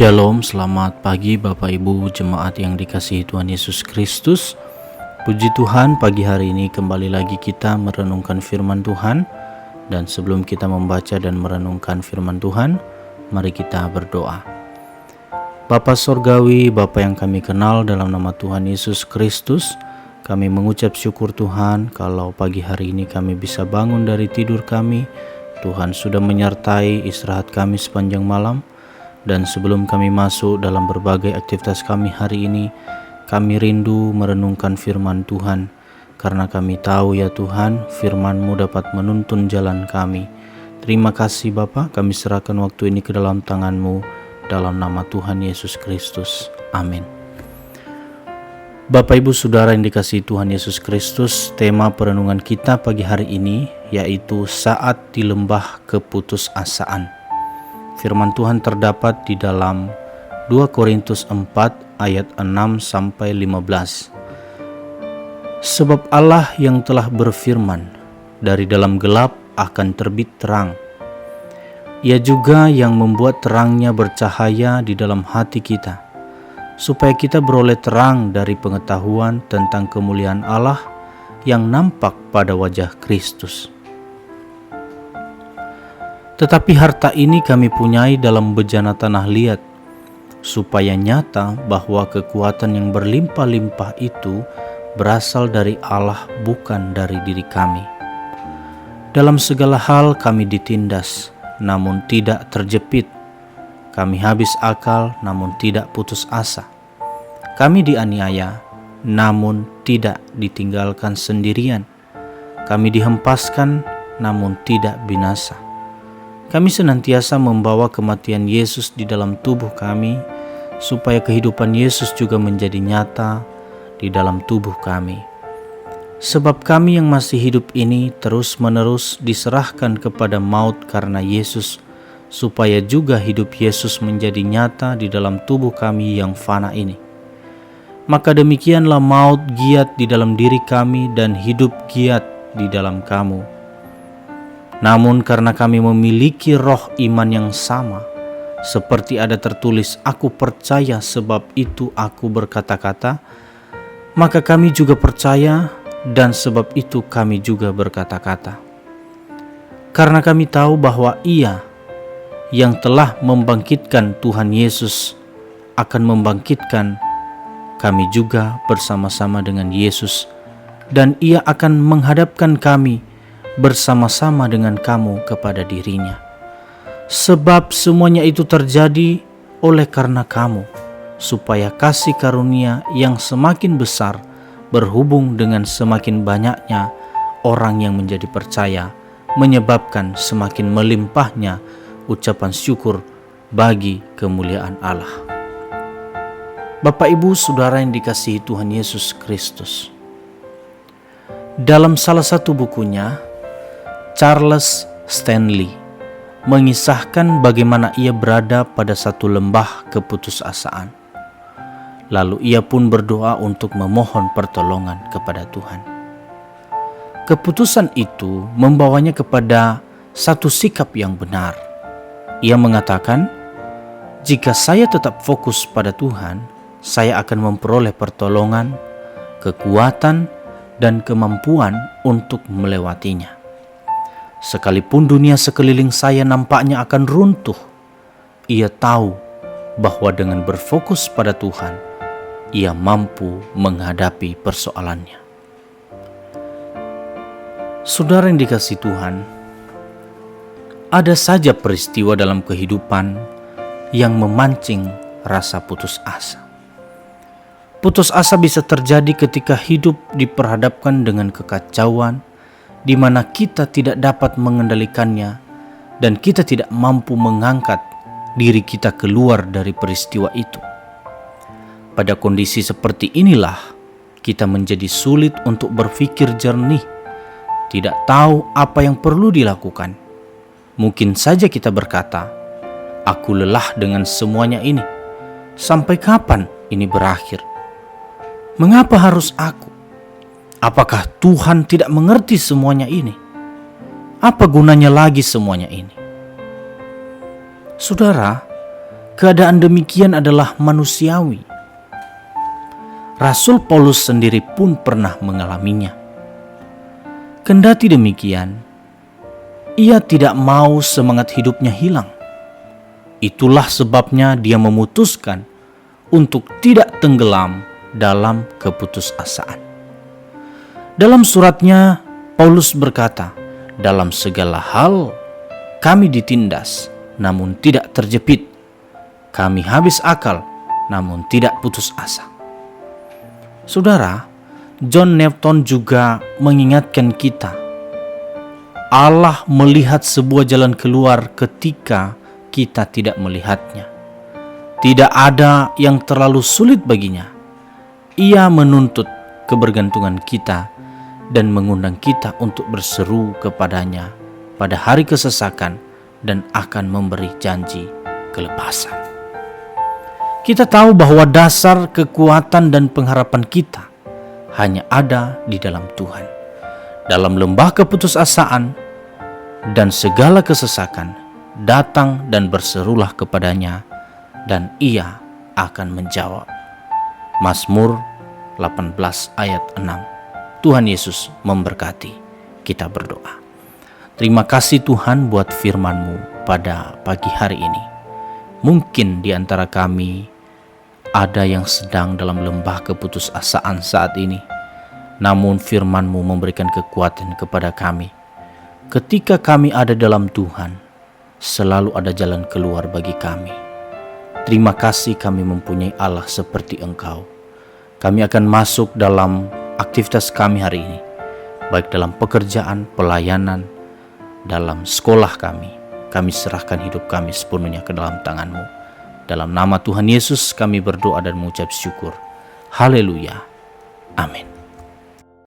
Shalom, selamat pagi Bapak Ibu jemaat yang dikasihi Tuhan Yesus Kristus. Puji Tuhan, pagi hari ini kembali lagi kita merenungkan firman Tuhan. Dan sebelum kita membaca dan merenungkan firman Tuhan, mari kita berdoa. Bapa Sorgawi, Bapa yang kami kenal dalam nama Tuhan Yesus Kristus, kami mengucap syukur Tuhan kalau pagi hari ini kami bisa bangun dari tidur kami. Tuhan sudah menyertai istirahat kami sepanjang malam. Dan sebelum kami masuk dalam berbagai aktivitas kami hari ini, kami rindu merenungkan firman Tuhan, karena kami tahu ya Tuhan, firman-Mu dapat menuntun jalan kami. Terima kasih Bapa, kami serahkan waktu ini ke dalam tangan-Mu, dalam nama Tuhan Yesus Kristus. Amin. Bapak Ibu Saudara yang dikasihi Tuhan Yesus Kristus, tema perenungan kita pagi hari ini yaitu saat di lembah keputusasaan. Firman Tuhan terdapat di dalam 2 Korintus 4 ayat 6-15. Sebab Allah yang telah berfirman, dari dalam gelap akan terbit terang. Ia juga yang membuat terangnya bercahaya di dalam hati kita, supaya kita beroleh terang dari pengetahuan tentang kemuliaan Allah yang nampak pada wajah Kristus. Tetapi harta ini kami punyai dalam bejana tanah liat, supaya nyata bahwa kekuatan yang berlimpah-limpah itu berasal dari Allah, bukan dari diri kami. Dalam segala hal kami ditindas, namun tidak terjepit. Kami habis akal, namun tidak putus asa. Kami dianiaya, namun tidak ditinggalkan sendirian. Kami dihempaskan, namun tidak binasa. Kami senantiasa membawa kematian Yesus di dalam tubuh kami, supaya kehidupan Yesus juga menjadi nyata di dalam tubuh kami. Sebab kami yang masih hidup ini terus-menerus diserahkan kepada maut karena Yesus, supaya juga hidup Yesus menjadi nyata di dalam tubuh kami yang fana ini. Maka demikianlah maut giat di dalam diri kami dan hidup giat di dalam kamu. Namun karena kami memiliki roh iman yang sama, seperti ada tertulis, aku percaya sebab itu aku berkata-kata, maka kami juga percaya dan sebab itu kami juga berkata-kata. Karena kami tahu bahwa Ia yang telah membangkitkan Tuhan Yesus akan membangkitkan kami juga bersama-sama dengan Yesus, dan Ia akan menghadapkan kami bersama-sama dengan kamu kepada dirinya. Sebab semuanya itu terjadi oleh karena kamu, supaya kasih karunia yang semakin besar berhubung dengan semakin banyaknya orang yang menjadi percaya, menyebabkan semakin melimpahnya ucapan syukur bagi kemuliaan Allah. Bapak Ibu Saudara yang dikasihi Tuhan Yesus Kristus, dalam salah satu bukunya, Charles Stanley mengisahkan bagaimana ia berada pada satu lembah keputusasaan. Lalu ia pun berdoa untuk memohon pertolongan kepada Tuhan. Keputusan itu membawanya kepada satu sikap yang benar. Ia mengatakan, jika saya tetap fokus pada Tuhan, saya akan memperoleh pertolongan, kekuatan, dan kemampuan untuk melewatinya. Sekalipun dunia sekeliling saya nampaknya akan runtuh, ia tahu bahwa dengan berfokus pada Tuhan, ia mampu menghadapi persoalannya. Saudara yang dikasihi Tuhan, ada saja peristiwa dalam kehidupan yang memancing rasa putus asa. Putus asa bisa terjadi ketika hidup diperhadapkan dengan kekacauan, di mana kita tidak dapat mengendalikannya dan kita tidak mampu mengangkat diri kita keluar dari peristiwa itu. Pada kondisi seperti inilah kita menjadi sulit untuk berpikir jernih, tidak tahu apa yang perlu dilakukan. Mungkin saja kita berkata, aku lelah dengan semuanya ini. Sampai kapan ini berakhir? Mengapa harus aku? Apakah Tuhan tidak mengerti semuanya ini? Apa gunanya lagi semuanya ini? Saudara, keadaan demikian adalah manusiawi. Rasul Paulus sendiri pun pernah mengalaminya. Kendati demikian, ia tidak mau semangat hidupnya hilang. Itulah sebabnya dia memutuskan untuk tidak tenggelam dalam keputusasaan. Dalam suratnya, Paulus berkata, "Dalam segala hal kami ditindas, namun tidak terjepit. Kami habis akal, namun tidak putus asa." Saudara, John Newton juga mengingatkan kita, Allah melihat sebuah jalan keluar ketika kita tidak melihatnya. Tidak ada yang terlalu sulit baginya. Ia menuntut kebergantungan kita dan mengundang kita untuk berseru kepadanya pada hari kesesakan dan akan memberi janji kelepasan. Kita tahu bahwa dasar kekuatan dan pengharapan kita hanya ada di dalam Tuhan. Dalam lembah keputusasaan dan segala kesesakan, datang dan berserulah kepadanya, dan ia akan menjawab. Mazmur 18 ayat 6. Tuhan Yesus memberkati. Kita berdoa. Terima kasih Tuhan buat firman-Mu pada pagi hari ini. Mungkin di antara kami ada yang sedang dalam lembah keputusasaan saat ini. Namun firman-Mu memberikan kekuatan kepada kami. Ketika kami ada dalam Tuhan, selalu ada jalan keluar bagi kami. Terima kasih kami mempunyai Allah seperti Engkau. Kami akan masuk dalam aktivitas kami hari ini, baik dalam pekerjaan, pelayanan, dalam sekolah kami. Kami serahkan hidup kami sepenuhnya ke dalam tangan-Mu. Dalam nama Tuhan Yesus kami berdoa dan mengucap syukur. Haleluya. Amin.